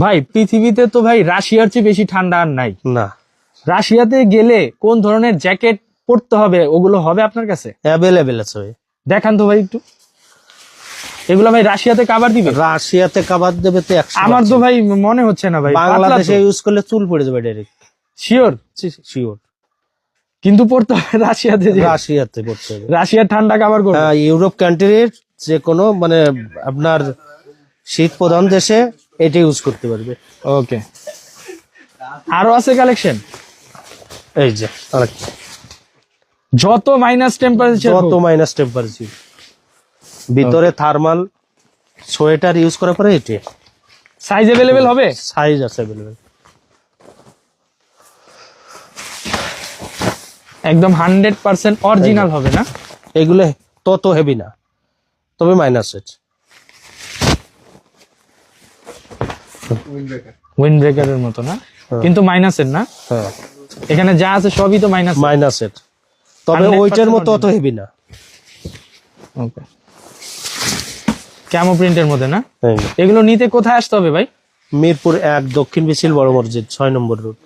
ভাই পৃথিবীতে তো ভাই রাশিয়ার চেয়ে বেশি ঠান্ডা আর নাই। না, রাশিয়াতে গেলে কোন ধরনের জ্যাকেট পরতে হবে, ওগুলো হবে আপনার কাছে? অ্যাভেলেবেল আছে ভাই। দেখান তো ভাই একটু। এগুলো ভাই রাশিয়াতে কাভার দিবে? রাশিয়াতে কাবার দেবে তো 100%। আমার তো ভাই মনে হচ্ছে না ভাই। বাংলাদেশে ইউজ করলে চুল পড়ে যাবে ডাইরেক্ট। শিওর? শিওর। কিন্তু পড়তে হবে রাশিয়াতে, যে রাশিয়াতে পড়তে হবে। রাশিয়ার ঠান্ডা কাভার করবে। হ্যাঁ, ইউরোপ কান্ট্রির যে কোনো মানে আপনার শীত প্রধান দেশে এটা ইউজ করতে পারবে। ওকে, আরো আছে কালেকশন? এই যে আরেকটা। যত মাইনাস টেম্পারেচার, যত মাইনাস টেম্পারেচার, ভিতরে থার্মাল সোয়েটার ইউজ করার পরে এটি সাইজ अवेलेबल হবে? সাইজ আছে अवेलेबल। একদম 100% অরিজিনাল হবে না? এগুলো তত হেভি না, তবে মাইনাস এর। উইন্ড ব্রেকারের মতো না, কিন্তু মাইনাসের না? হ্যাঁ, এখানে যা আছে সবই তো মাইনাস। মাইনাস এর, তবে 100% ওইটার মতো অত হেভি না। ওকে, ক্যামো প্রিন্টের মধ্যে না? হ্যাঁ। এগুলো নিতে কোথায় আসতে হবে ভাই? মিরপুর 1 দক্ষিণ বিশিল বড় মসজিদ 6 নম্বর রোড।